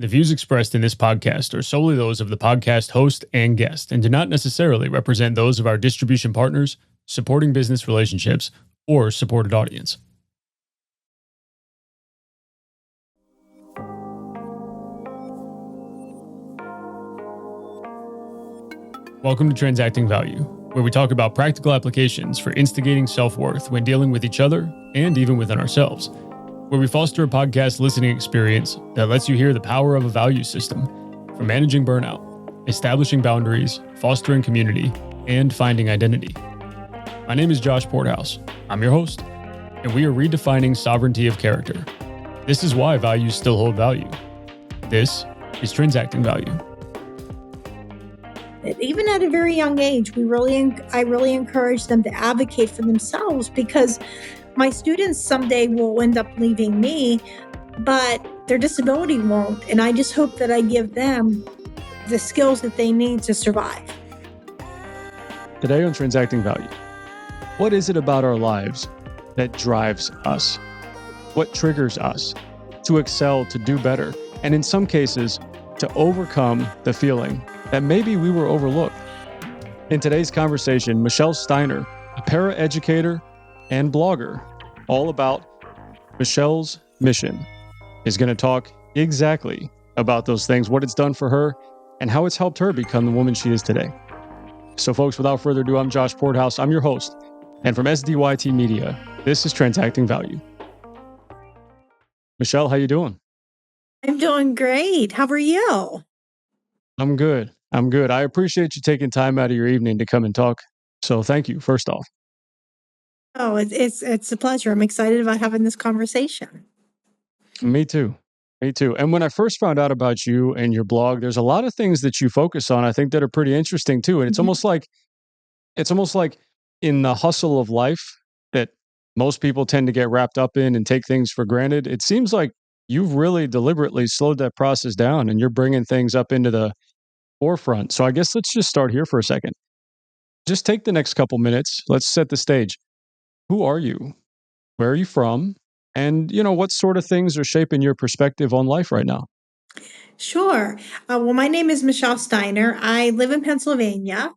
The views expressed in this podcast are solely those of the podcast host and guest and do not necessarily represent those of our distribution partners, supporting business relationships, or supported audience. Welcome to Transacting Value, where we talk about practical applications for instigating self-worth when dealing with each other and even within ourselves, where we foster a podcast listening experience that lets you hear the power of a value system, from managing burnout, establishing boundaries, fostering community, and finding identity. My name is Josh Porthouse. I'm your host, and we are redefining sovereignty of character. This is why values still hold value. This is Transacting Value. Even at a very young age, I really encourage them to advocate for themselves, because my students someday will end up leaving me, but their disability won't. And I just hope that I give them the skills that they need to survive. Today on Transacting Value, what is it about our lives that drives us? What triggers us to excel, to do better, and in some cases, to overcome the feeling that maybe we were overlooked? In today's conversation, Michelle Steiner, a paraeducator and blogger, all about Michelle's mission, is going to talk exactly about those things, what it's done for her, and how it's helped her become the woman she is today. So folks, without further ado, I'm Josh Porthouse. I'm your host. And from SDYT Media, this is Transacting Value. Michelle, how you doing? I'm doing great. How are you? I'm good. I appreciate you taking time out of your evening to come and talk. So thank you, first off. Oh, it's a pleasure. I'm excited about having this conversation. Me too. And when I first found out about you and your blog, there's a lot of things that you focus on, I think, that are pretty interesting too. And it's almost like in the hustle of life that most people tend to get wrapped up in and take things for granted. It seems like you've really deliberately slowed that process down and you're bringing things up into the forefront. So I guess let's just start here for a second. Just take the next couple minutes. Let's set the stage. Who are you? Where are you from? And, what sort of things are shaping your perspective on life right now? Sure. Well, my name is Michelle Steiner. I live in Pennsylvania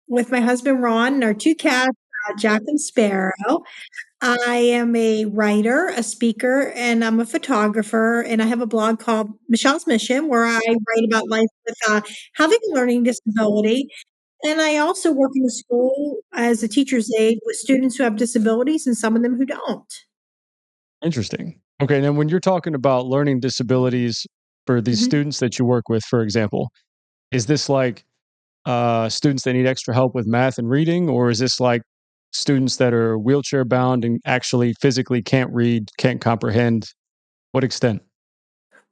with my husband, Ron, and our two cats, Jack and Sparrow. I am a writer, a speaker, and I'm a photographer. And I have a blog called Michelle's Mission, where I write about life with having a learning disability. And I also work in a school as a teacher's aide with students who have disabilities and some of them who don't. Interesting. Okay, now when you're talking about learning disabilities for these students that you work with, for example, is this like students that need extra help with math and reading, or is this like students that are wheelchair bound and actually physically can't read, can't comprehend? What extent?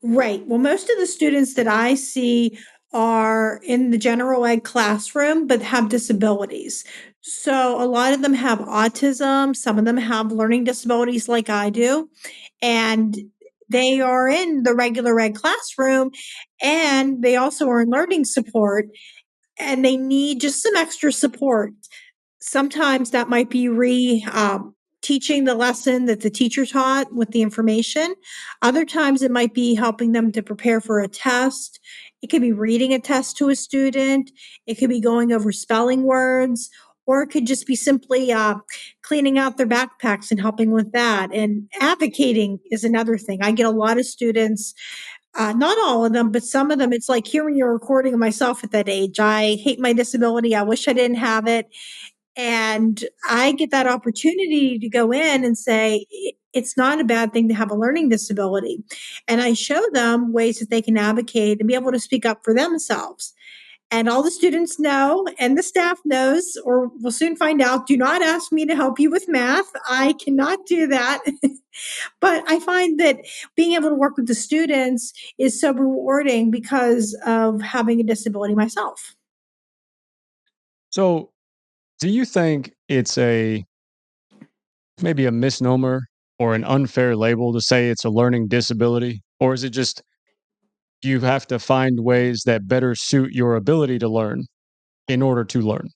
Right. Well, most of the students that I see are in the general ed classroom, but have disabilities. So a lot of them have autism. Some of them have learning disabilities like I do. And they are in the regular ed classroom, and they also are in learning support, and they need just some extra support. Sometimes that might be teaching the lesson that the teacher taught with the information. Other times it might be helping them to prepare for a test. It could be reading a test to a student. It could be going over spelling words, or it could just be simply cleaning out their backpacks and helping with that. And advocating is another thing. I get a lot of students, not all of them, but some of them. It's like hearing your recording of myself at that age. I hate my disability. I wish I didn't have it. And I get that opportunity to go in and say, it's not a bad thing to have a learning disability. And I show them ways that they can advocate and be able to speak up for themselves. And all the students know, and the staff knows, or will soon find out, do not ask me to help you with math. I cannot do that. But I find that being able to work with the students is so rewarding because of having a disability myself. So do you think it's maybe a misnomer or an unfair label to say it's a learning disability? Or is it just you have to find ways that better suit your ability to learn in order to learn?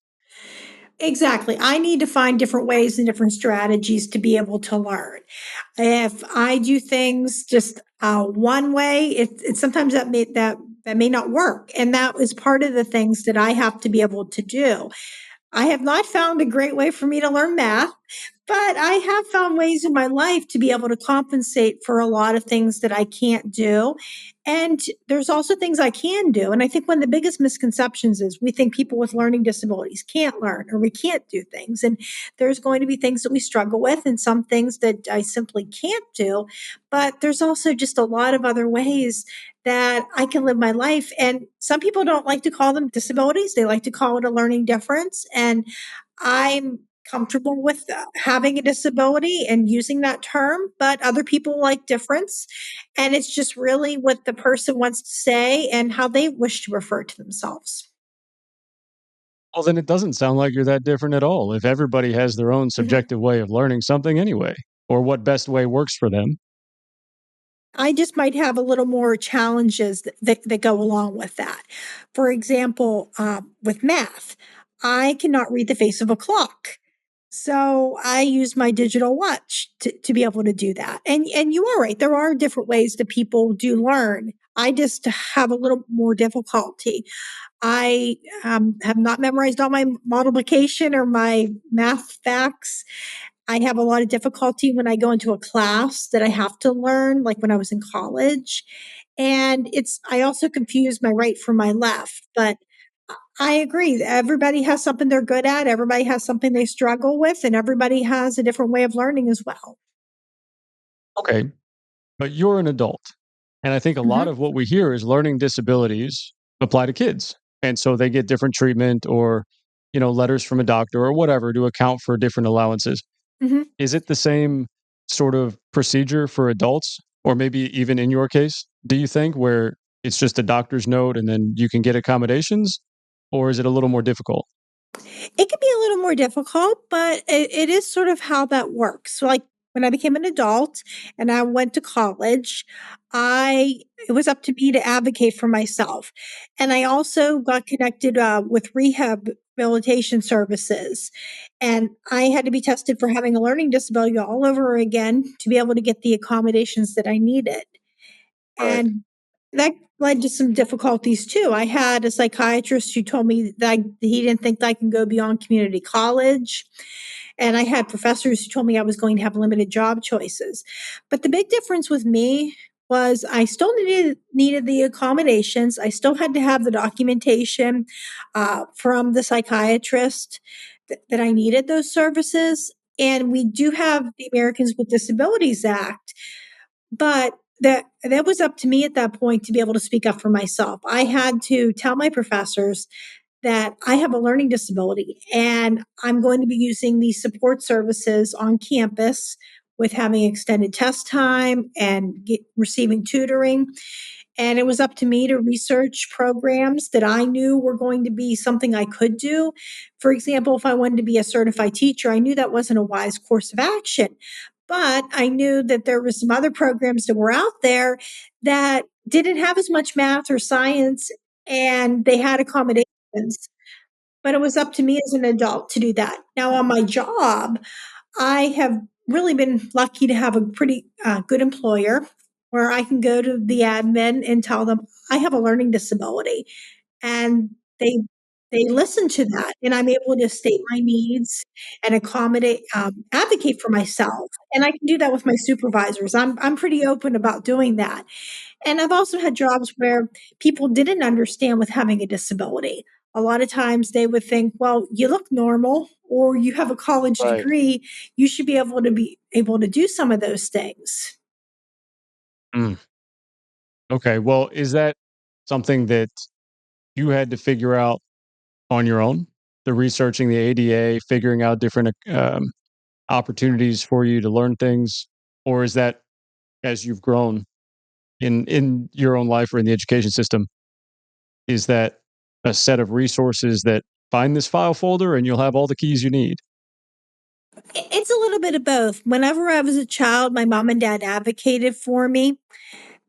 Exactly. I need to find different ways and different strategies to be able to learn. If I do things just one way, it sometimes that may not work, and that is part of the things that I have to be able to do. I have not found a great way for me to learn math, but I have found ways in my life to be able to compensate for a lot of things that I can't do. And there's also things I can do. And I think one of the biggest misconceptions is we think people with learning disabilities can't learn or we can't do things. And there's going to be things that we struggle with and some things that I simply can't do. But there's also just a lot of other ways that I can live my life. And some people don't like to call them disabilities. They like to call it a learning difference. And I'm comfortable with having a disability and using that term, but other people like difference. And it's just really what the person wants to say and how they wish to refer to themselves. Well, then it doesn't sound like you're that different at all if everybody has their own Mhm. subjective way of learning something anyway, or what best way works for them. I just might have a little more challenges that go along with that. For example, with math, I cannot read the face of a clock. So I use my digital watch to be able to do that. And you are right. There are different ways that people do learn. I just have a little more difficulty. I have not memorized all my multiplication or my math facts. I have a lot of difficulty when I go into a class that I have to learn, like when I was in college. And I also confuse my right from my left. But I agree. Everybody has something they're good at. Everybody has something they struggle with, and everybody has a different way of learning as well. Okay, but you're an adult. And I think a lot Mhm, of what we hear is learning disabilities apply to kids. And so they get different treatment or, letters from a doctor or whatever to account for different allowances. mhm. Is it the same sort of procedure for adults? Or maybe even in your case, do you think, where it's just a doctor's note and then you can get accommodations? Or is it a little more difficult? It can be a little more difficult, but it is sort of how that works. So, like when I became an adult and I went to college, it was up to me to advocate for myself, and I also got connected with rehabilitation services, and I had to be tested for having a learning disability all over again to be able to get the accommodations that I needed. Right. And that led to some difficulties too. I had a psychiatrist who told me that he didn't think that I can go beyond community college. And I had professors who told me I was going to have limited job choices. But the big difference with me was I still needed the accommodations. I still had to have the documentation from the psychiatrist that I needed those services. And we do have the Americans with Disabilities Act, but that was up to me at that point to be able to speak up for myself. I had to tell my professors that I have a learning disability and I'm going to be using these support services on campus with having extended test time and receiving tutoring. And it was up to me to research programs that I knew were going to be something I could do. For example, if I wanted to be a certified teacher, I knew that wasn't a wise course of action. But I knew that there were some other programs that were out there that didn't have as much math or science and they had accommodations. But it was up to me as an adult to do that. Now, on my job, I have really been lucky to have a pretty good employer where I can go to the admin and tell them I have a learning disability, and they listen to that, and I'm able to state my needs and advocate for myself, and I can do that with my supervisors. I'm pretty open about doing that. And I've also had jobs where people didn't understand with having a disability. A lot of times they would think, well, you look normal or you have a college Right. degree, you should be able to do some of those things. Mm. Okay. Well, is that something that you had to figure out on your own? The researching the ADA, figuring out different opportunities for you to learn things, or is that as you've grown in your own life or in the education system, is that a set of resources that find this file folder and you'll have all the keys you need? It's a little bit of both. Whenever I was a child, my mom and dad advocated for me.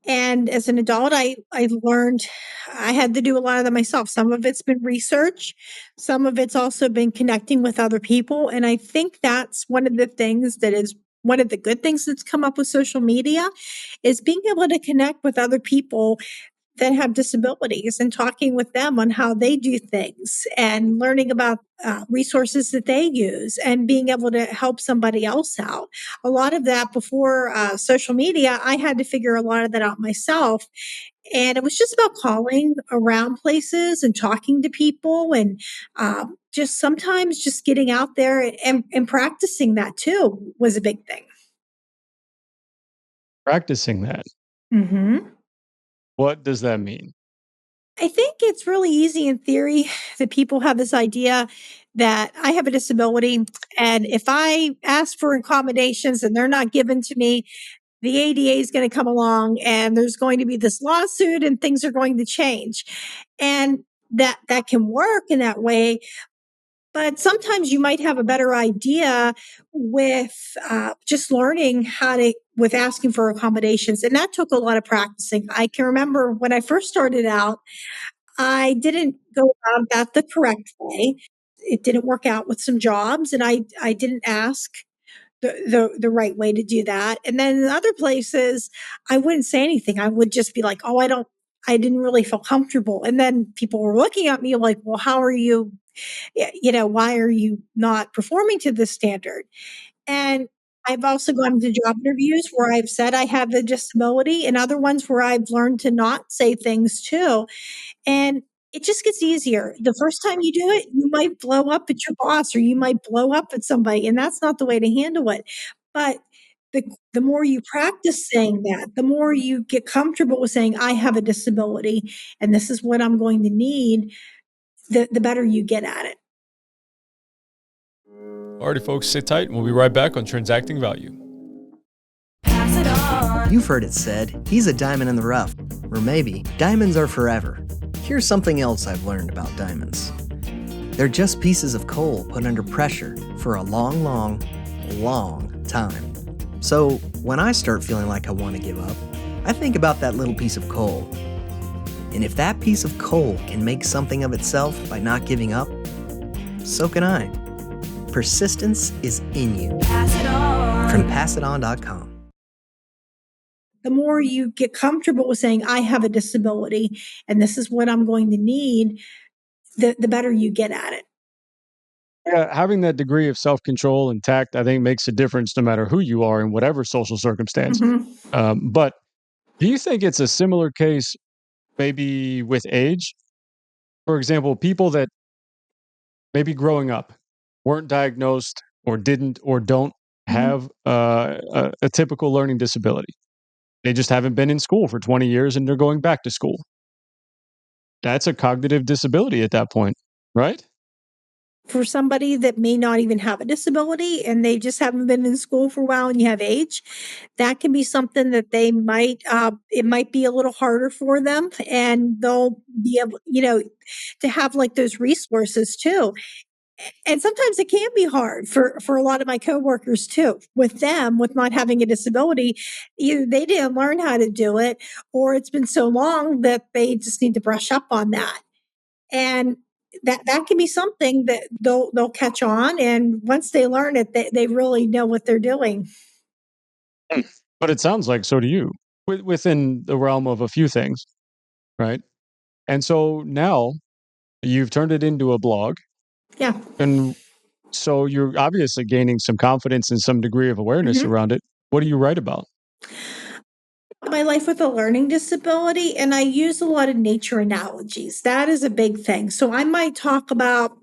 And as an adult, I learned I had to do a lot of that myself. Some of it's been research, some of it's also been connecting with other people. And I think that's one of the things that is one of the good things that's come up with social media is being able to connect with other people that have disabilities and talking with them on how they do things and learning about resources that they use and being able to help somebody else out. A lot of that before social media, I had to figure a lot of that out myself. And it was just about calling around places and talking to people and just sometimes just getting out there and practicing that too was a big thing. Practicing that. Mm-hmm. What does that mean? I think it's really easy in theory that people have this idea that I have a disability. And if I ask for accommodations and they're not given to me, the ADA is going to come along and there's going to be this lawsuit and things are going to change. And that can work in that way. But sometimes you might have a better idea with just learning how to, with asking for accommodations. And that took a lot of practicing. I can remember when I first started out, I didn't go about that the correct way. It didn't work out with some jobs, and I didn't ask the right way to do that. And then in other places, I wouldn't say anything. I would just be like, "Oh, I didn't really feel comfortable." And then people were looking at me like, "Well, how are you? Why are you not performing to this standard?" And I've also gone to job interviews where I've said I have a disability, and other ones where I've learned to not say things too. And it just gets easier. The first time you do it, you might blow up at your boss or you might blow up at somebody, and that's not the way to handle it. But the more you practice saying that, the more you get comfortable with saying, I have a disability and this is what I'm going to need, the better you get at it. Alrighty, folks, sit tight and we'll be right back on Transacting Value. You've heard it said, he's a diamond in the rough. Or maybe, diamonds are forever. Here's something else I've learned about diamonds. They're just pieces of coal put under pressure for a long, long, long time. So when I start feeling like I want to give up, I think about that little piece of coal. And if that piece of coal can make something of itself by not giving up, so can I. Persistence is in you. From PassItOn.com. The more you get comfortable with saying, I have a disability and this is what I'm going to need, the better you get at it. Yeah, having that degree of self-control and tact, I think, makes a difference no matter who you are in whatever social circumstance. But do you think it's a similar case maybe with age? For example, people that maybe growing up weren't diagnosed or didn't or don't have a typical learning disability. They just haven't been in school for 20 years and they're going back to school. That's a cognitive disability at that point, right? For somebody that may not even have a disability and they just haven't been in school for a while and you have age, that can be something that they might, it might be a little harder for them and they'll be able, to have like those resources too. And sometimes it can be hard for a lot of my coworkers too. With them, with not having a disability, either they didn't learn how to do it, or it's been so long that they just need to brush up on that. And that can be something that they'll catch on, and once they learn it, they really know what they're doing. But it sounds like so do you, within the realm of a few things, right? And so now you've turned it into a blog, Yeah. and so you're obviously gaining some confidence and some degree of awareness Mhm. around it. What do you write about? My life with a learning disability, and I use a lot of nature analogies. That is a big thing. So I might talk about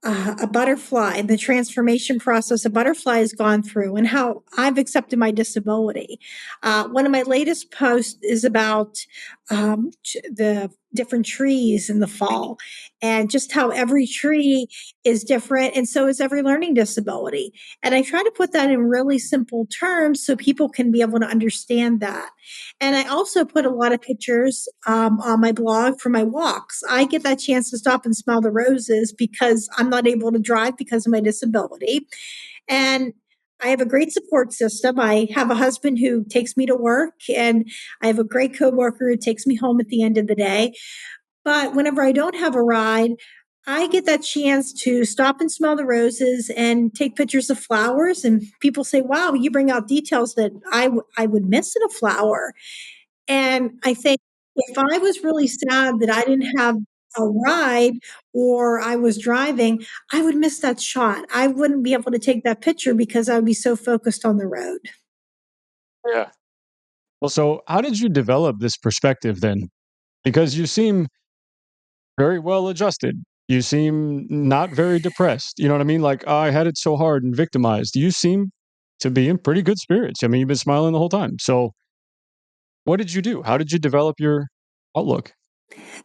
a butterfly and the transformation process a butterfly has gone through and how I've accepted my disability. One of my latest posts is about the different trees in the fall and just how every tree is different and so is every learning disability. And I try to put that in really simple terms so people can be able to understand that. And I also put a lot of pictures on my blog for my walks. I get that chance to stop and smell the roses because I'm not able to drive because of my disability. And I have a great support system. I have a husband who takes me to work, and I have a great coworker who takes me home at the end of the day. But whenever I don't have a ride, I get that chance to stop and smell the roses and take pictures of flowers. And people say, wow, you bring out details that I would miss in a flower. And I think if I was really sad that I didn't have a ride or I was driving, I would miss that shot. I wouldn't be able to take that picture because I would be so focused on the road. Yeah. Well, so how did you develop this perspective then? Because you seem very well adjusted. You seem not very depressed. You know what I mean? Like, "Oh, I had it so hard and victimized." You seem to be in pretty good spirits. I mean, you've been smiling the whole time. So, what did you do? How did you develop your outlook?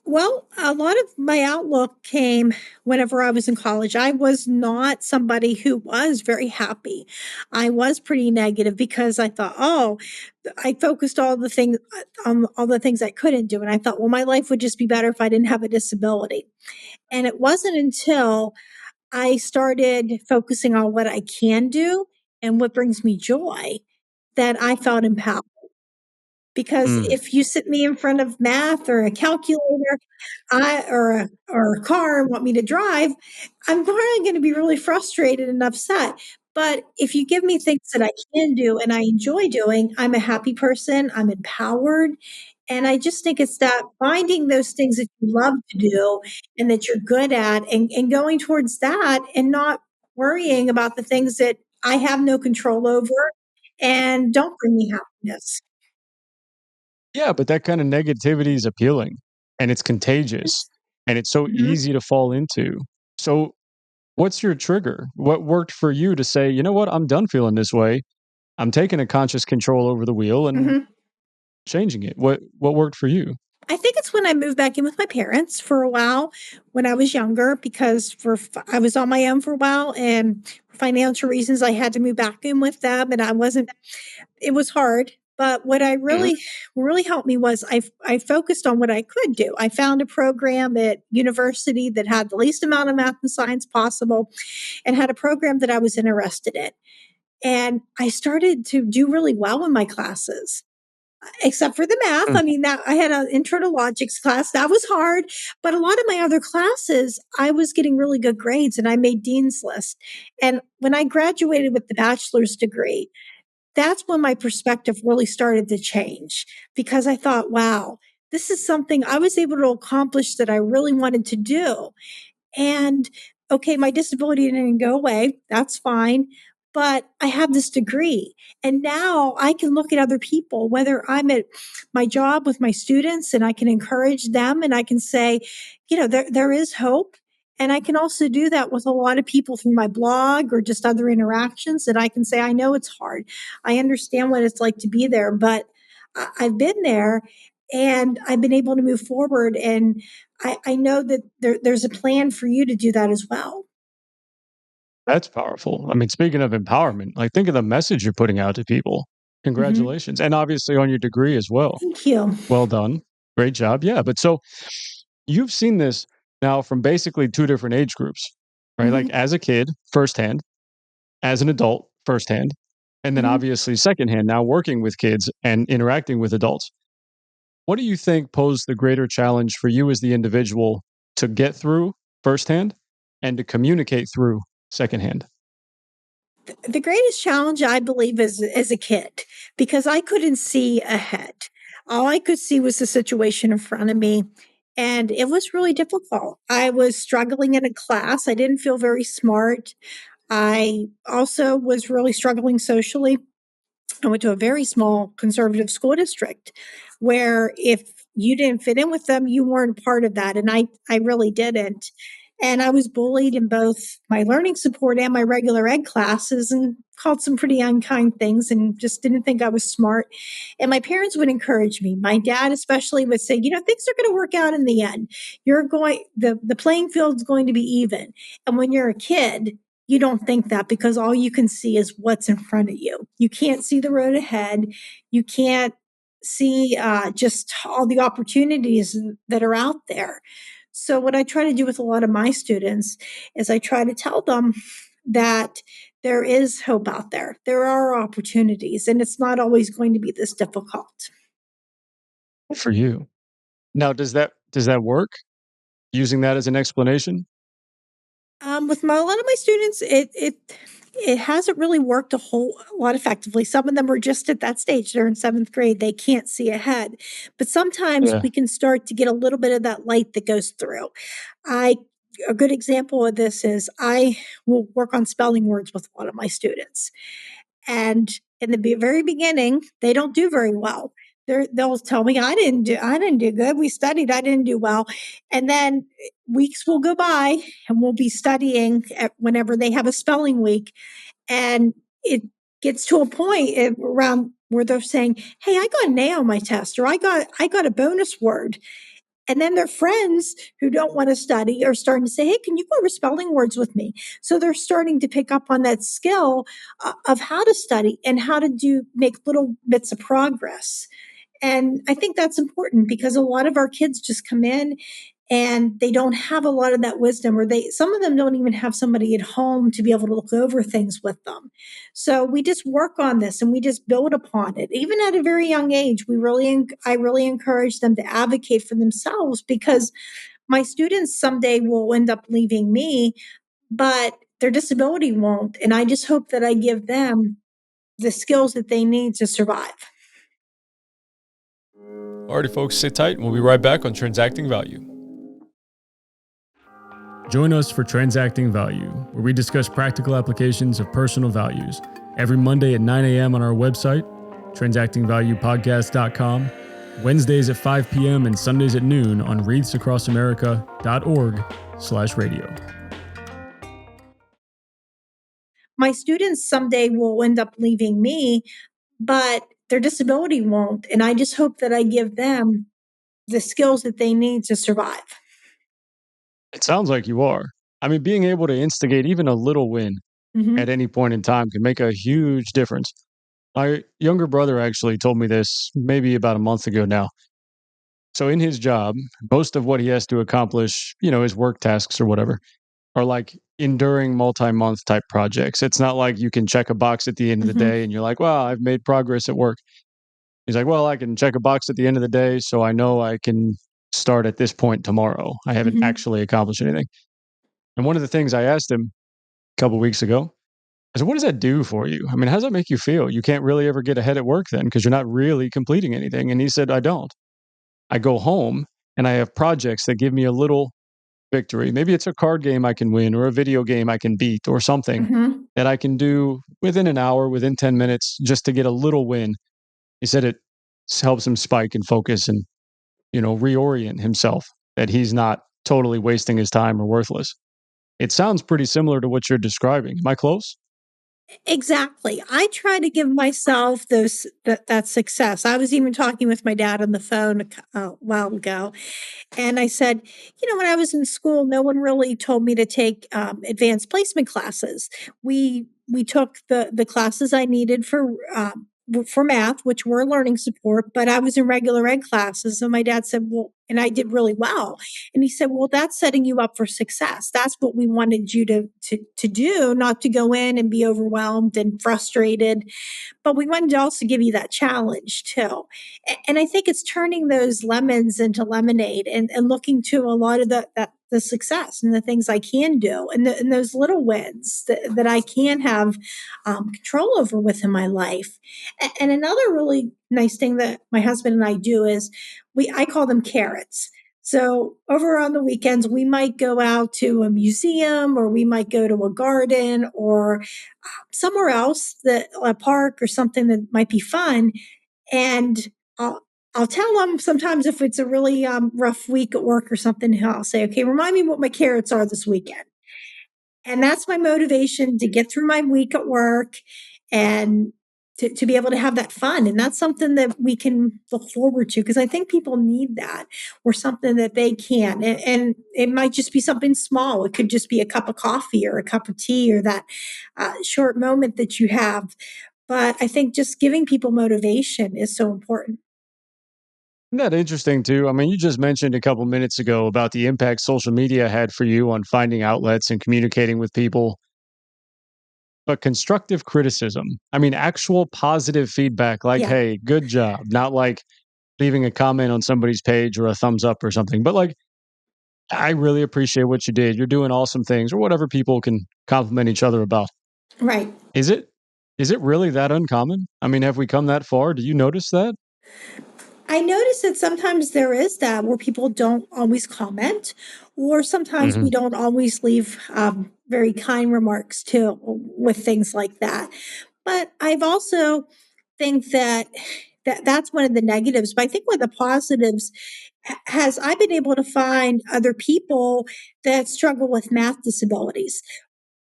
Well, a lot of my outlook came whenever I was in college. I was not somebody who was very happy. I was pretty negative because I thought, oh, I focused all the things on all the things I couldn't do. And I thought, well, my life would just be better if I didn't have a disability. And it wasn't until I started focusing on what I can do and what brings me joy that I felt empowered. Because Mm, if you sit me in front of math or a calculator, or a car and want me to drive, I'm probably gonna be really frustrated and upset. But if you give me things that I can do and I enjoy doing, I'm a happy person, I'm empowered, and I just think it's that finding those things that you love to do and that you're good at and going towards that and not worrying about the things that I have no control over and don't bring me happiness. yeah, but that kind of negativity is appealing and it's contagious Yes. and it's so Mhm. easy to fall into. So, what's your trigger? What worked for you to say, "You know what? I'm done feeling this way. I'm taking a conscious control over the wheel and Mhm. changing it." What worked for you? I think it's when I moved back in with my parents for a while when I was younger because I was on my own for a while, and for financial reasons I had to move back in with them, and I wasn't it was hard. But what I Mhm. really helped me was I focused on what I could do. I found a program at university that had the least amount of math and science possible and had a program that I was interested in. And I started to do really well in my classes, except for the math. Mm. I mean, that I had an intro to logics class that was hard, but a lot of my other classes, I was getting really good grades and I made dean's list. And when I graduated with the bachelor's degree, that's when my perspective really started to change because I thought, wow, this is something I was able to accomplish that I really wanted to do. And okay, my disability didn't go away. That's fine. But I have this degree. And now I can look at other people, whether I'm at my job with my students and I can encourage them and I can say, there is hope. And I can also do that with a lot of people through my blog or just other interactions that I can say, I know it's hard. I understand what it's like to be there, but I've been there and I've been able to move forward. And I know that there's a plan for you to do that as well. That's powerful. I mean, speaking of empowerment, like think of the message you're putting out to people. Mhm. Congratulations. And obviously on your degree as well. Thank you. Well done. Great job. Yeah. But so you've seen this now from basically two different age groups, right? Like Mhm. as a kid, firsthand, as an adult, firsthand, and then Mhm. obviously secondhand, now working with kids and interacting with adults. What do you think posed the greater challenge for you as the individual to get through firsthand and to communicate through secondhand? The greatest challenge I believe is as a kid because I couldn't see ahead. All I could see was the situation in front of me. And it was really difficult. I was struggling in a class. I didn't feel very smart. I also was really struggling socially. I went to a very small conservative school district where if you didn't fit in with them, you weren't part of that. And I really didn't. And I was bullied in both my learning support and my regular ed classes and called some pretty unkind things and just didn't think I was smart. And my parents would encourage me. My dad especially would say, things are going to work out in the end. The playing field's going to be even. And when you're a kid, you don't think that because all you can see is what's in front of you. You can't see the road ahead. You can't see just all the opportunities that are out there. So, what I try to do with a lot of my students is I try to tell them that there is hope out there. There are opportunities, and it's not always going to be this difficult. Good for you. Now, does that work? Using that as an explanation? With a lot of my students, it hasn't really worked a whole lot effectively. Some of them are just at that stage; they're in seventh grade; they can't see ahead. But sometimes Yeah. we can start to get a little bit of that light that goes through. I A good example of this is I will work on spelling words with a lot of my students, and in the very beginning, they don't do very well. They'll tell me I didn't do good. We studied, I didn't do well, and then weeks will go by, and we'll be studying whenever they have a spelling week, and it gets to a point around where they're saying, "Hey, I got an A on my test," or I got a bonus word," and then their friends who don't want to study are starting to say, "Hey, can you go over spelling words with me?" So they're starting to pick up on that skill of how to study and how to make little bits of progress. And I think that's important because a lot of our kids just come in and they don't have a lot of that wisdom, or some of them don't even have somebody at home to be able to look over things with them. So we just work on this and we just build upon it. Even at a very young age, I really encourage them to advocate for themselves, because my students someday will end up leaving me, but their disability won't. And I just hope that I give them the skills that they need to survive. Alrighty, folks, sit tight and we'll be right back on Transacting Value. Join us for Transacting Value, where we discuss practical applications of personal values every Monday at 9 a.m. on our website, transactingvaluepodcast.com, Wednesdays at 5 p.m. and Sundays at noon on wreathsacrossamerica.org/radio. My students someday will end up leaving me, but their disability won't. And I just hope that I give them the skills that they need to survive. It sounds like you are. I mean, being able to instigate even a little win at Mhm. any point in time can make a huge difference. My younger brother actually told me this maybe about a month ago now. So in his job, most of what he has to accomplish, his work tasks or whatever, are like enduring multi-month type projects. It's not like you can check a box at the end of the Mhm. day and you're like, well, I've made progress at work. He's like, well, I can check a box at the end of the day, so I know I can start at this point tomorrow. I haven't Mhm. actually accomplished anything. And one of the things I asked him a couple weeks ago, I said, what does that do for you? I mean, how does that make you feel? You can't really ever get ahead at work then because you're not really completing anything. And he said, I don't. I go home and I have projects that give me a little victory. Maybe it's a card game I can win or a video game I can beat or something Mhm. that I can do within an hour, within 10 minutes, just to get a little win. He said it helps him spike and focus and, reorient himself, that he's not totally wasting his time or worthless. It sounds pretty similar to what you're describing. Am I close? Exactly. I try to give myself that success. I was even talking with my dad on the phone a while ago, and I said, when I was in school, no one really told me to take advanced placement classes. We took the classes I needed for math, which were learning support, but I was in regular ed classes. So my dad said, well, and I did really well. And he said, well, that's setting you up for success. That's what we wanted you to do, not to go in and be overwhelmed and frustrated, but we wanted to also give you that challenge too. And I think it's turning those lemons into lemonade, and looking to a lot of the success and the things I can do, and those little wins that I can have control over within my life. And another really nice thing that my husband and I do is I call them carrots. So over on the weekends, we might go out to a museum, or we might go to a garden, or somewhere else, a park or something that might be fun. And I'll, I'll tell them sometimes if it's a really rough week at work or something, I'll say, okay, remind me what my carrots are this weekend. And that's my motivation to get through my week at work and to be able to have that fun. And that's something that we can look forward to, because I think people need that, or something that they can. And it might just be something small. It could just be a cup of coffee or a cup of tea, or that short moment that you have. But I think just giving people motivation is so important. Isn't that interesting too? I mean, you just mentioned a couple minutes ago about the impact social media had for you on finding outlets and communicating with people. but constructive criticism. I mean, actual positive feedback, like, Yeah. hey, good job, not like leaving a comment on somebody's page or a thumbs up or something, but like, I really appreciate what you did. You're doing awesome things, or whatever people can compliment each other about. Right. Is it is it really that uncommon? I mean, have we come that far? Do you notice that? I notice that sometimes there is that where people don't always comment, or sometimes we Mhm. don't always leave very kind remarks too with things like that. But I've also think that that's one of the negatives. But I think one of the positives has I've been able to find other people that struggle with math disabilities,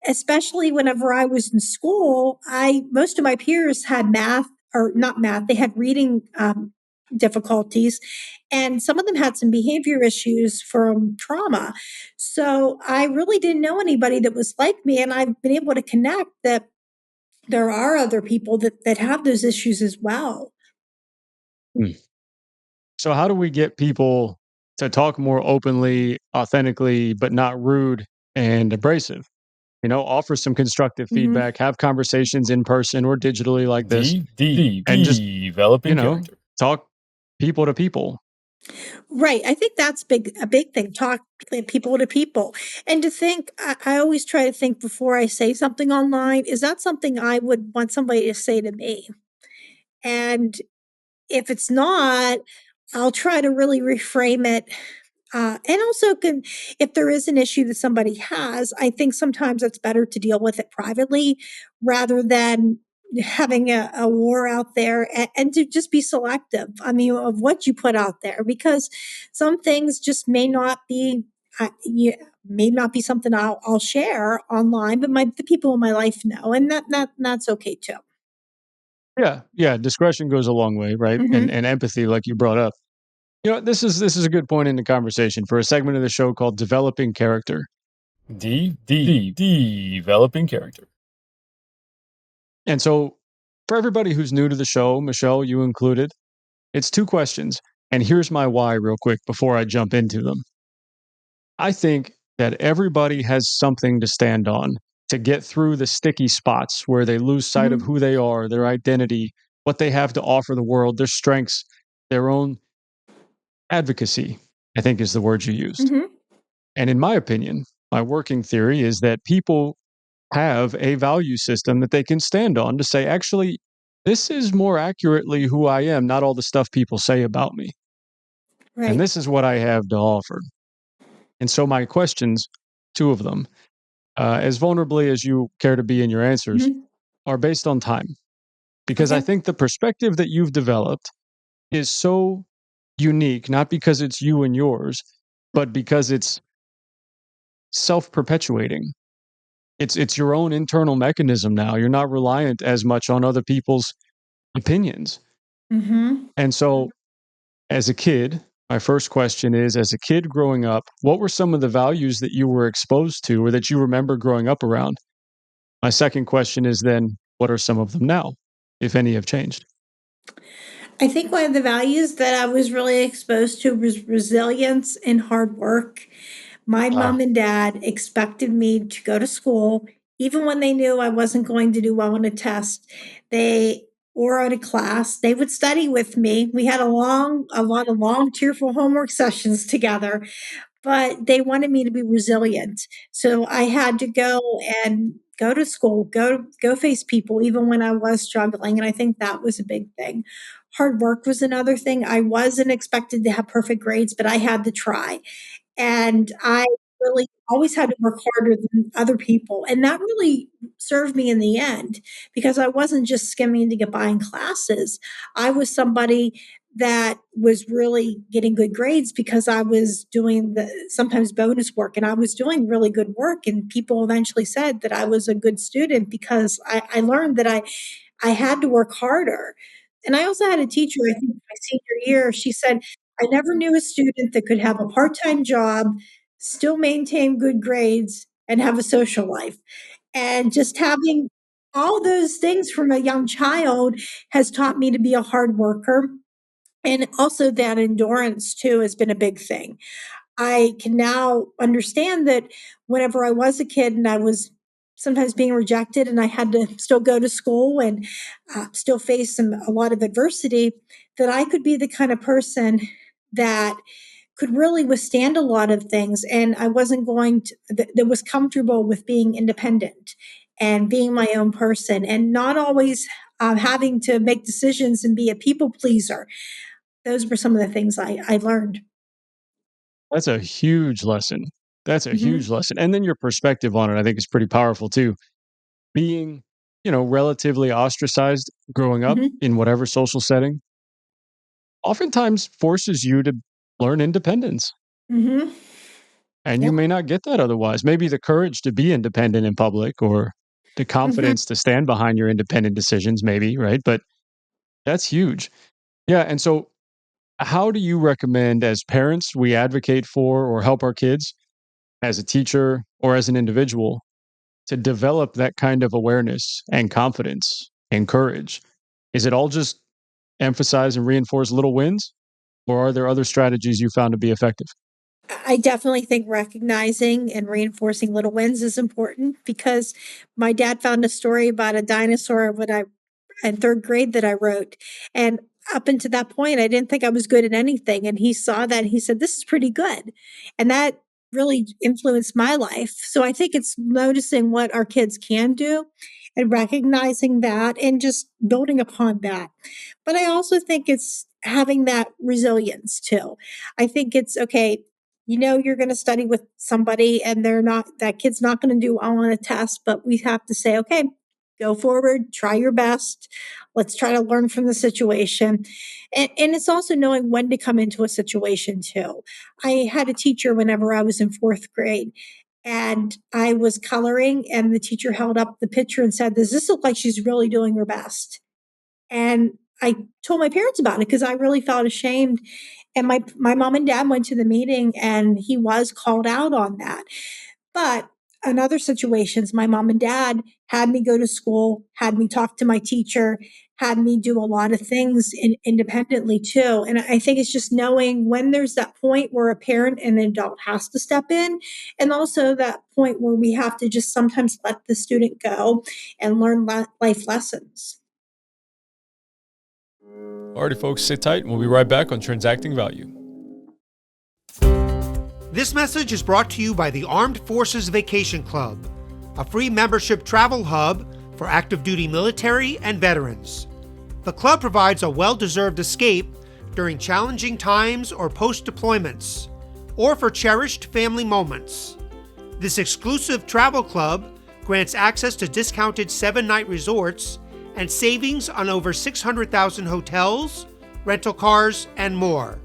especially whenever I was in school. I most of my peers had math or not math, they had reading difficulties, and some of them had some behavior issues from trauma. So I really didn't know anybody that was like me, and I've been able to connect that there are other people that have those issues as well. Mm. So how do we get people to talk more openly, authentically, but not rude and abrasive? Offer some constructive Mhm. feedback, have conversations in person or digitally like this, and just, you Developing know, character. talk people to people. Right. I think that's a big thing. Talk people to people. And to think, I always try to think before I say something online, is that something I would want somebody to say to me? And if it's not, I'll try to really reframe it. And also, if there is an issue that somebody has, I think sometimes it's better to deal with it privately rather than having a war out there, and to just be selective. I mean, of what you put out there, because some things just may not be. Yeah, may not be something I'll share online, but the people in my life know, and that's okay too. Yeah, yeah, discretion goes a long way, right? And Hmm. and empathy, like you brought up. This is a good point in the conversation for a segment of the show called Developing Character. Developing character. And so for everybody who's new to the show, Michelle, you included, it's two questions. And here's my why real quick before I jump into them. I think that everybody has something to stand on to get through the sticky spots where they lose sight of Hmm. who they are, their identity, what they have to offer the world, their strengths, their own advocacy, I think is the word you used. Hmm. And in my opinion, my working theory is that people have a value system that they can stand on to say, actually, this is more accurately who I am, not all the stuff people say about me. And Right. this is what I have to offer. And so, my questions, two of them, as vulnerably as you care to be in your answers, Hmm. are based on time. Because I Okay. think the perspective that you've developed is so unique, not because it's you and yours, but because it's self perpetuating. It's your own internal mechanism now. You're not reliant as much on other people's opinions. Hmm. And so, as a kid, my first question is, as a kid growing up, what were some of the values that you were exposed to or that you remember growing up around? My second question is then, what are some of them now, if any have changed? I think one of the values that I was really exposed to was resilience and hard work. My Ah, mom and dad expected me to go to school, even when they knew I wasn't going to do well on a test. They or on a class, they would study with me. We had a lot of long, tearful homework sessions together, but they wanted me to be resilient. So I had to go to school, go face people even when I was struggling, and I think that was a big thing. Hard work was another thing. I wasn't expected to have perfect grades, but I had to try. And I really always had to work harder than other people. And that really served me in the end because I wasn't just skimming to get by in classes. I was somebody that was really getting good grades because I was doing the sometimes bonus work, and I was doing really good work. And people eventually said that I was a good student because I learned that I had to work harder. And I also had a teacher, I think my senior year, she said, I never knew a student that could have a part time job, still maintain good grades, and have a social life. And just having all those things from a young child has taught me to be a hard worker. And also that endurance too has been a big thing. I can now understand that whenever I was a kid and I was sometimes being rejected, and I had to still go to school and still face a lot of adversity, that I could be the kind of person that could really withstand a lot of things. And I wasn't going to, that was comfortable with being independent and being my own person and not always having to make decisions and be a people pleaser. Those were some of the things I learned. That's a huge lesson. That's a huge Hmm. lesson. And then your perspective on it, I think, is pretty powerful too. Being, relatively ostracized growing up Hmm. in whatever social setting oftentimes forces you to learn independence. Hmm. And you Yep. may not get that otherwise. Maybe the courage to be independent in public or the Hmm. confidence to stand behind your independent decisions, maybe, right? But that's huge. Yeah. And so, how do you recommend as parents we advocate for or help our kids as a teacher or as an individual to develop that kind of awareness and confidence and courage? Is it all just emphasize and reinforce little wins, or are there other strategies you found to be effective? I definitely think recognizing and reinforcing little wins is important because my dad found a story about a dinosaur when I in third grade that I wrote. And up until that point, I didn't think I was good at anything. And he saw that and he said, "This is pretty good." And that really influenced my life. So I think it's noticing what our kids can do and recognizing that and just building upon that. But I also think it's having that resilience too. I think it's okay. You're going to study with somebody and that kid's not going to do well on a test, but we have to say, okay, go forward, try your best. Let's try to learn from the situation. And it's also knowing when to come into a situation too. I had a teacher whenever I was in fourth grade, and I was coloring, and the teacher held up the picture and said, "Does this look like she's really doing her best?" And I told my parents about it because I really felt ashamed. And my mom and dad went to the meeting, and he was called out on that. But in other situations, my mom and dad had me go to school, had me talk to my teacher, had me do a lot of things independently too. And I think it's just knowing when there's that point where a parent and an adult has to step in, and also that point where we have to just sometimes let the student go and learn life lessons. Alrighty, folks, sit tight and we'll be right back on Transacting Value. This message is brought to you by the Armed Forces Vacation Club, a free membership travel hub for active duty military and veterans. The club provides a well-deserved escape during challenging times or post-deployments, or for cherished family moments. This exclusive travel club grants access to discounted 7-night resorts and savings on over 600,000 hotels, rental cars, and more.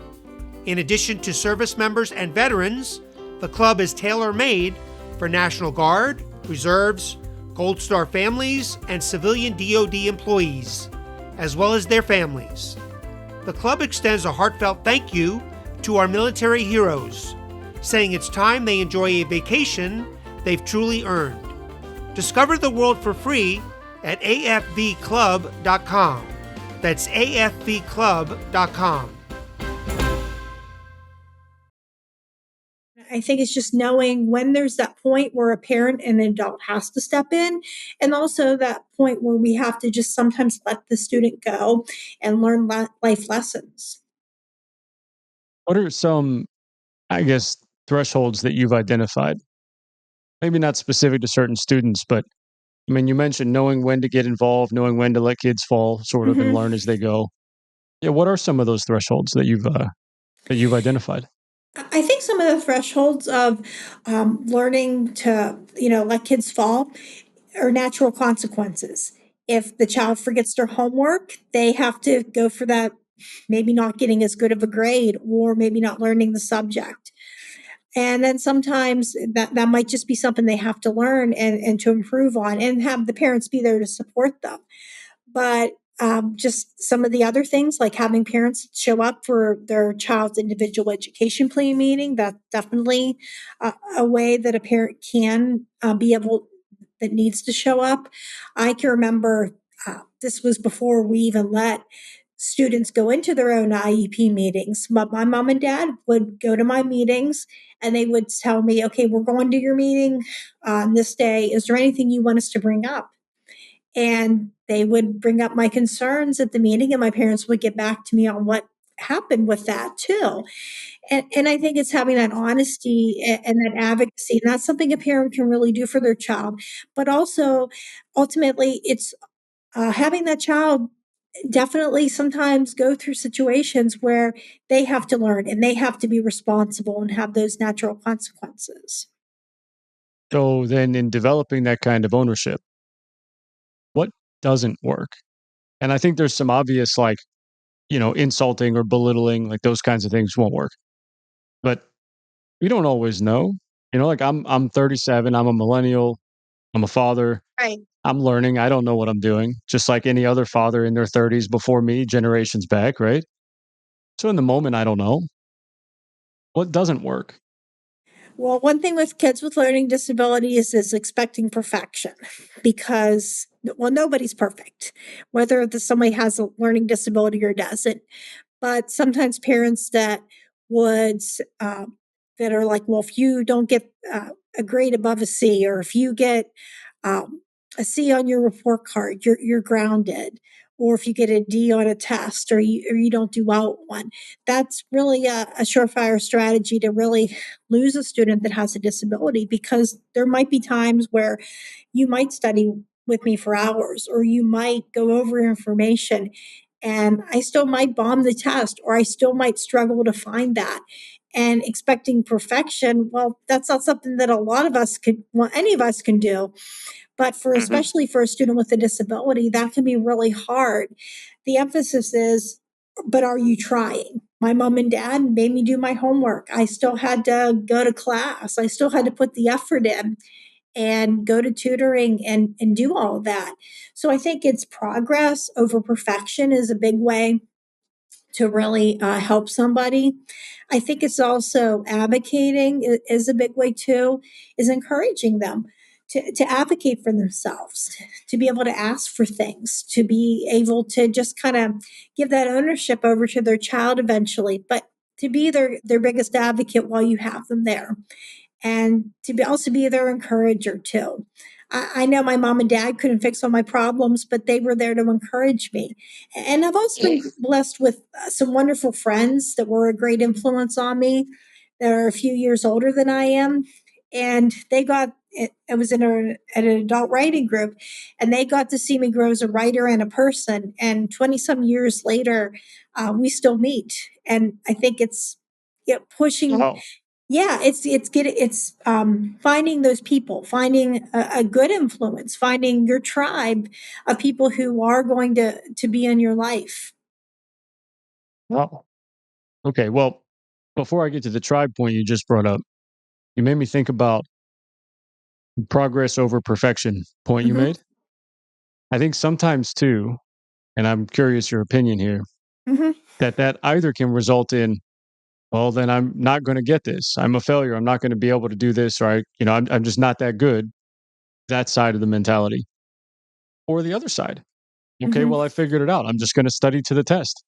In addition to service members and veterans, the club is tailor-made for National Guard, Reserves, Gold Star families, and civilian DoD employees, as well as their families. The club extends a heartfelt thank you to our military heroes, saying it's time they enjoy a vacation they've truly earned. Discover the world for free at afvclub.com. That's afvclub.com. I think it's just knowing when there's that point where a parent and an adult has to step in, and also that point where we have to just sometimes let the student go and learn life lessons. What are some, I guess, thresholds that you've identified? Maybe not specific to certain students, but I mean, you mentioned knowing when to get involved, knowing when to let kids fall, sort of, and Hmm. learn as they go. Yeah, what are some of those thresholds that you've identified? I think some of the thresholds of learning to, let kids fall are natural consequences. If the child forgets their homework, they have to go for that, maybe not getting as good of a grade or maybe not learning the subject. And then sometimes that might just be something they have to learn and to improve on and have the parents be there to support them. But just some of the other things, like having parents show up for their child's individual education plan meeting, that's definitely a way that a parent can be able, that needs to show up. I can remember this was before we even let students go into their own IEP meetings. But my mom and dad would go to my meetings and they would tell me, okay, we're going to your meeting on this day. Is there anything you want us to bring up? And they would bring up my concerns at the meeting, and my parents would get back to me on what happened with that too. And I think it's having that honesty and that advocacy. And that's something a parent can really do for their child. But also, ultimately, it's having that child definitely sometimes go through situations where they have to learn and they have to be responsible and have those natural consequences. So then in developing that kind of ownership, what doesn't work? And I think there's some obvious, like, insulting or belittling, like those kinds of things won't work. But we don't always know. Like I'm 37, I'm a millennial, I'm a father, Right. I'm learning, I don't know what I'm doing, just like any other father in their 30s before me, generations back, right? So in the moment, I don't know. What doesn't work? Well, one thing with kids with learning disabilities is expecting perfection because, well, nobody's perfect, whether somebody has a learning disability or doesn't. But sometimes parents would, that are like, well, if you don't get a grade above a C, or if you get um, a C on your report card, you're grounded. Or if you get a D on a test, or you don't do well at one, that's really a surefire strategy to really lose a student that has a disability, because there might be times where you might study with me for hours, or you might go over information, and I still might bomb the test, or I still might struggle to find that. And expecting perfection, well, that's not something that a lot of us could, well, any of us can do. But Mhm. especially for a student with a disability, that can be really hard. The emphasis is, but are you trying? My mom and dad made me do my homework. I still had to go to class. I still had to put the effort in and go to tutoring and do all of that. So I think it's progress over perfection is a big way to really help somebody. I think it's also advocating is a big way too, is encouraging them to advocate for themselves, to be able to ask for things, to be able to just kind of give that ownership over to their child eventually, but to be their biggest advocate while you have them there, and to also be their encourager too. I know my mom and dad couldn't fix all my problems, but they were there to encourage me. And I've also been blessed with some wonderful friends that were a great influence on me, that are a few years older than I am. And they got, I was in an adult writing group, and they got to see me grow as a writer and a person. And 20 some years later, we still meet. And I think it's, pushing, Oh, yeah, it's finding those people, finding a good influence, finding your tribe of people who are going to be in your life. wow. Okay. Well, before I get to the tribe point you just brought up, you made me think about progress over perfection point you Hmm. made. I think sometimes too, and I'm curious your opinion here, Hmm. that either can result in, well, then I'm not going to get this. I'm a failure. I'm not going to be able to do this, or I'm just not that good. That side of the mentality, or the other side. Okay, Hmm. well, I figured it out. I'm just going to study to the test.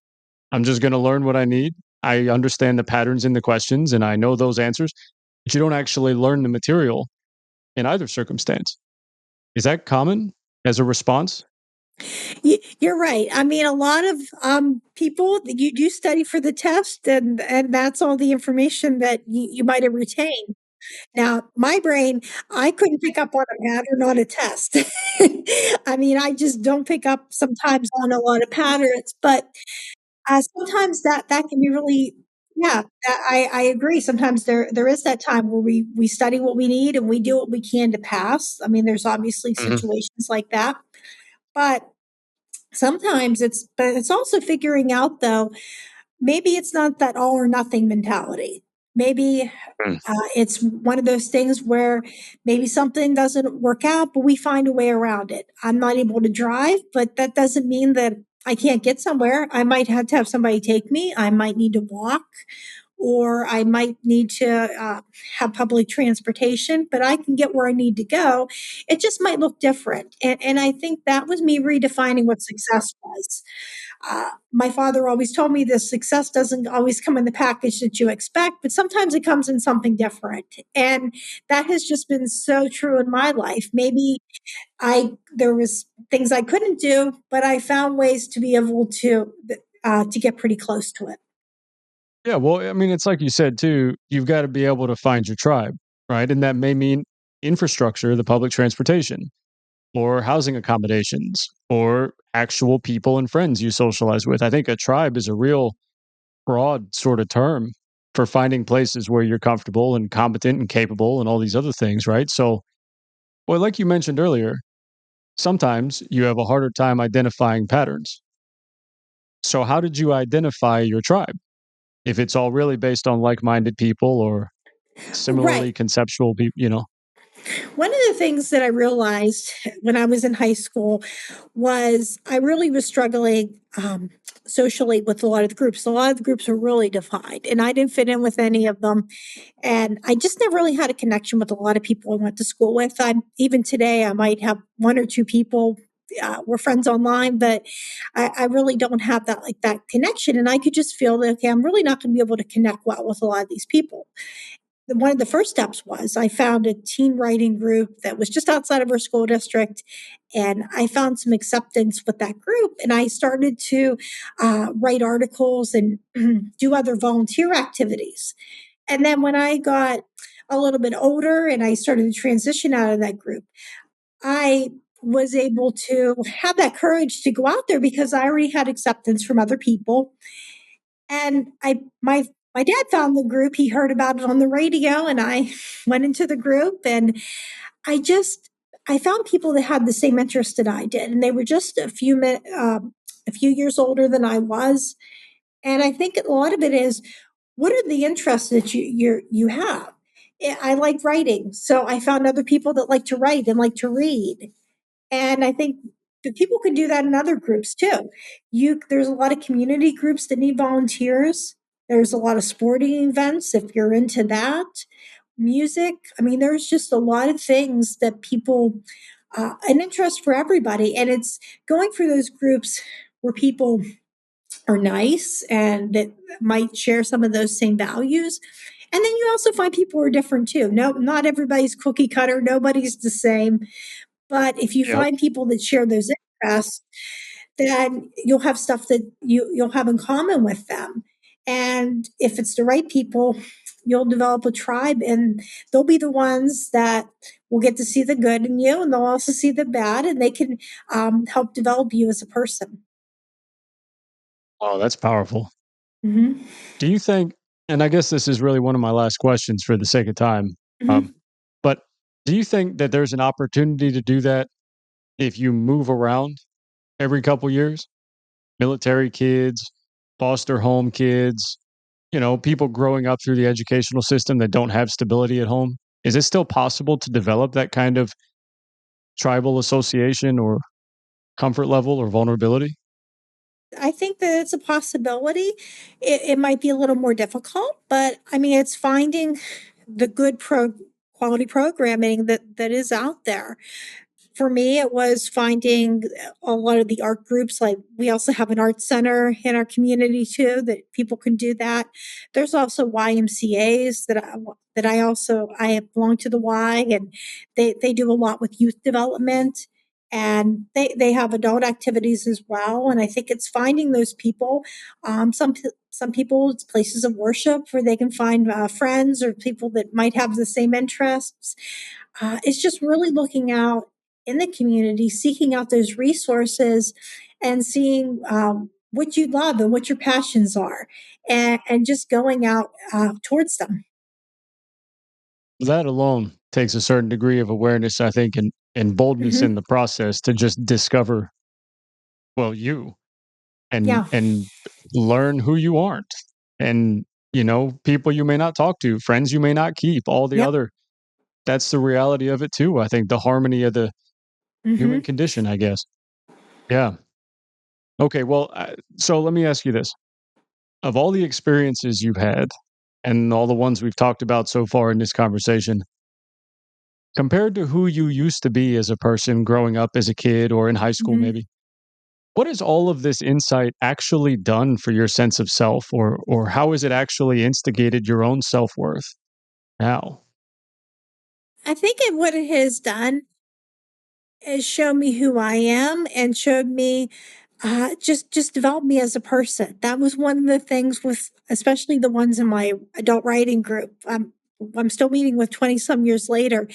I'm just going to learn what I need. I understand the patterns in the questions and I know those answers, but you don't actually learn the material in either circumstance. Is that common as a response? You're right. I mean, a lot of people, you do study for the test, and that's all the information that you might have retained. Now, my brain, I couldn't pick up on a pattern on a test. I mean, I just don't pick up sometimes on a lot of patterns, but sometimes that can be really, yeah, I agree. Sometimes there is that time where we study what we need and we do what we can to pass. I mean, there's obviously Mhm. situations like that, but sometimes it's also figuring out, though, maybe it's not that all or nothing mentality. Maybe Mm. it's one of those things where maybe something doesn't work out, but we find a way around it. I'm not able to drive, but that doesn't mean that I can't get somewhere. I might have to have somebody take me. I might need to walk, or I might need to have public transportation, but I can get where I need to go. It just might look different. And I think that was me redefining what success was. My father always told me this: success doesn't always come in the package that you expect, but sometimes it comes in something different. And that has just been so true in my life. Maybe there was things I couldn't do, but I found ways to be able to get pretty close to it. Yeah, well, I mean, it's like you said too, you've got to be able to find your tribe, right? And that may mean infrastructure, the public transportation, or housing accommodations, or actual people and friends you socialize with. I think a tribe is a real broad sort of term for finding places where you're comfortable and competent and capable and all these other things, right? So, well, like you mentioned earlier, sometimes you have a harder time identifying patterns. So, how did you identify your tribe? If it's all really based on like-minded people or Right. similarly conceptual people. One of the things that I realized when I was in high school was I really was struggling socially with a lot of the groups. A lot of the groups were really defined, and I didn't fit in with any of them. And I just never really had a connection with a lot of people I went to school with. Even today, I might have one or two people. We're friends online, but I really don't have that connection. And I could just feel that, okay, I'm really not going to be able to connect well with a lot of these people. One of the first steps was I found a teen writing group that was just outside of our school district, and I found some acceptance with that group. And I started to write articles and do other volunteer activities. And then when I got a little bit older and I started to transition out of that group, I was able to have that courage to go out there because I already had acceptance from other people. And my dad found the group. He heard about it on the radio, and I went into the group, and I just I found people that had the same interest that I did, and they were just a few years older than I was. And I think a lot of it is, what are the interests that you have? I like writing, so I found other people that like to write and like to read. And I think that people can do that in other groups too. There's a lot of community groups that need volunteers. There's a lot of sporting events if you're into that. Music. I mean, there's just a lot of things that people, an interest for everybody. And it's going through those groups where people are nice and that might share some of those same values. And then you also find people who are different too. No, not everybody's cookie cutter. Nobody's the same. But if you Yep. find people that share those interests, then you'll have stuff that you'll have in common with them. And if it's the right people, you'll develop a tribe, and they'll be the ones that will get to see the good in you, and they'll also see the bad, and they can help develop you as a person. Oh, that's powerful. Hmm. Do you think, and I guess this is really one of my last questions for the sake of time, um, Hmm. but do you think that there's an opportunity to do that if you move around every couple years? Military kids, foster home kids, people growing up through the educational system that don't have stability at home. Is it still possible to develop that kind of tribal association or comfort level or vulnerability? I think that it's a possibility. It might be a little more difficult, but I mean, it's finding the good quality programming that is out there. For me, it was finding a lot of the art groups. Like, we also have an art center in our community too, that people can do that. There's also YMCA's I belong to the Y, and they do a lot with youth development, and they have adult activities as well. And I think it's finding those people. Some people, it's places of worship where they can find friends or people that might have the same interests. It's just really looking out in the community, seeking out those resources and seeing what you love and what your passions are, and just going out towards them. That alone takes a certain degree of awareness, I think, and boldness in Hmm. the process to just discover, well, you and Yeah. learn who you aren't. And, people you may not talk to, friends you may not keep, all the Yep. other. That's the reality of it too. I think the harmony of the human Hmm. condition, I guess. Yeah. Okay. Well, so let me ask you this: of all the experiences you've had, and all the ones we've talked about so far in this conversation, compared to who you used to be as a person growing up as a kid or in high school, Mhm. maybe, what has all of this insight actually done for your sense of self, or how has it actually instigated your own self-worth now? I think what it has done is show me who I am and showed me just developed me as a person. That was one of the things with especially the ones in my adult writing group. I'm still meeting with 20 some years later.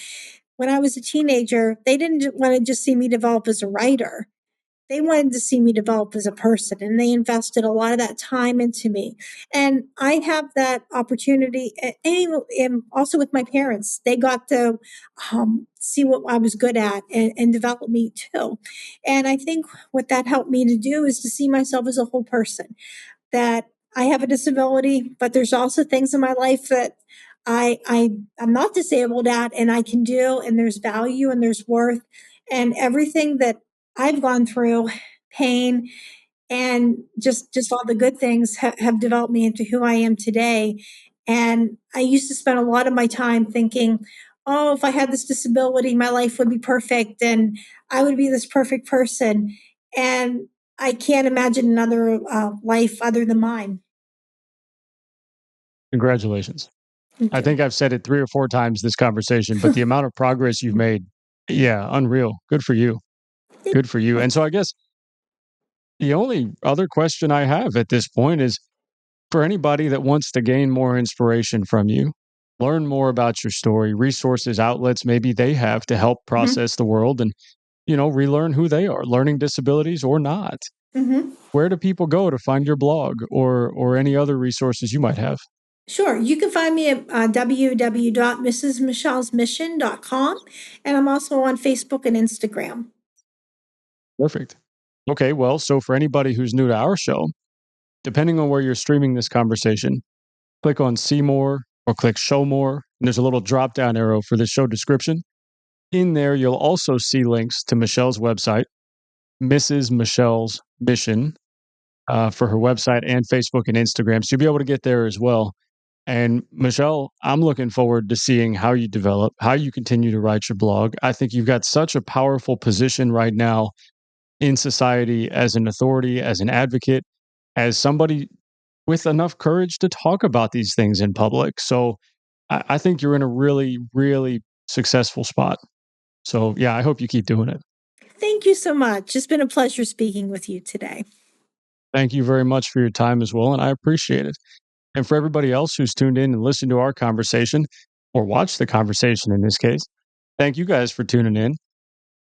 When I was a teenager, they didn't want to just see me develop as a writer. They wanted to see me develop as a person, and they invested a lot of that time into me. And I have that opportunity, and also with my parents, they got to see what I was good at and develop me too. And I think what that helped me to do is to see myself as a whole person, that I have a disability, but there's also things in my life that I'm not disabled at and I can do, and there's value and there's worth, and everything that I've gone through, pain and just all the good things have developed me into who I am today. And I used to spend a lot of my time thinking, oh, if I had this disability, my life would be perfect and I would be this perfect person. And I can't imagine another life other than mine. Congratulations. Thank I you. think I've said it 3 or 4 times this conversation, but the amount of progress you've made, yeah, unreal. Good for you. Good for you. And so I guess the only other question I have at this point is for anybody that wants to gain more inspiration from you, learn more about your story, resources, outlets maybe they have to help Mhm. process the world and, relearn who they are, learning disabilities or not. Mhm. Where do people go to find your blog or any other resources you might have? Sure. You can find me at www.mrsmichelsmission.com. And I'm also on Facebook and Instagram. Perfect. Okay, well, so for anybody who's new to our show, depending on where you're streaming this conversation, click on See More or click Show More. And there's a little drop down arrow for the show description. In there, you'll also see links to Michelle's website, Mrs. Michelle's Mission, for her website and Facebook and Instagram. So you'll be able to get there as well. And Michelle, I'm looking forward to seeing how you develop, how you continue to write your blog. I think you've got such a powerful position right now in society as an authority, as an advocate, as somebody with enough courage to talk about these things in public. So I think you're in a really, really successful spot. So yeah, I hope you keep doing it. Thank you so much. It's been a pleasure speaking with you today. Thank you very much for your time as well, and I appreciate it. And for everybody else who's tuned in and listened to our conversation, or watched the conversation in this case, thank you guys for tuning in.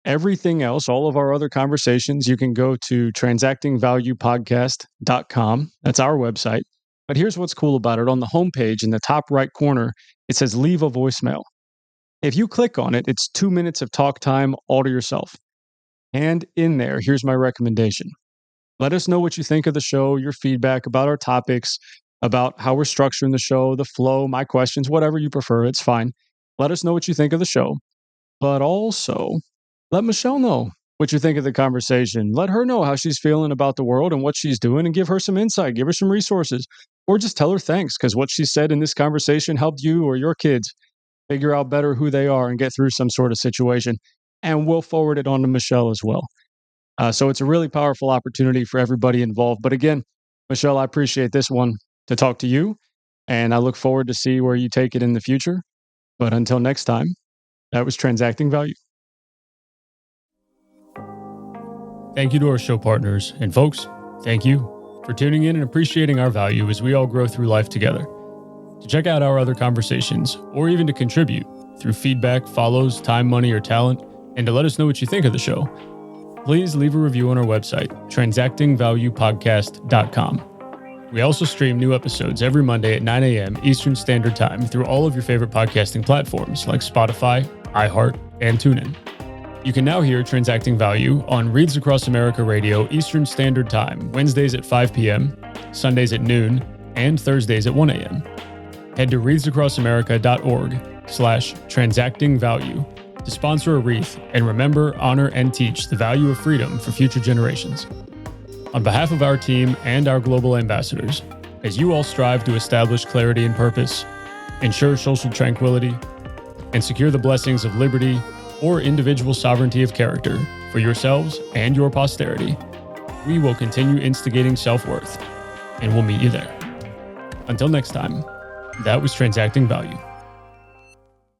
Everything else, all of our other conversations, you can go to transactingvaluepodcast.com. That's our website. But here's what's cool about it. On the homepage in the top right corner, it says leave a voicemail. If you click on it, it's 2 minutes of talk time all to yourself. And in there, here's my recommendation. Let us know what you think of the show, your feedback about our topics, about how we're structuring the show, the flow, my questions, whatever you prefer. It's fine. Let us know what you think of the show. But also, let Michelle know what you think of the conversation. Let her know how she's feeling about the world and what she's doing, and give her some insight, give her some resources, or just tell her thanks because what she said in this conversation helped you or your kids figure out better who they are and get through some sort of situation. And we'll forward it on to Michelle as well. So it's a really powerful opportunity for everybody involved. But again, Michelle, I appreciate this one to talk to you, and I look forward to see where you take it in the future. But until next time, that was Transacting Value. Thank you to our show partners. And folks, thank you for tuning in and appreciating our value as we all grow through life together. To check out our other conversations, or even to contribute through feedback, follows, time, money, or talent, and to let us know what you think of the show, please leave a review on our website, transactingvaluepodcast.com. We also stream new episodes every Monday at 9 a.m. Eastern Standard Time through all of your favorite podcasting platforms like Spotify, iHeart, and TuneIn. You can now hear Transacting Value on Reads Across America Radio Eastern Standard Time, Wednesdays at 5 p.m., Sundays at noon, and Thursdays at 1 a.m. Head to readsacrossAmerica.org/transactingvalue to sponsor a wreath and remember, honor, and teach the value of freedom for future generations. On behalf of our team and our global ambassadors, as you all strive to establish clarity and purpose, ensure social tranquility, and secure the blessings of liberty or individual sovereignty of character for yourselves and your posterity, we will continue instigating self-worth, and we'll meet you there. Until next time, that was Transacting Value.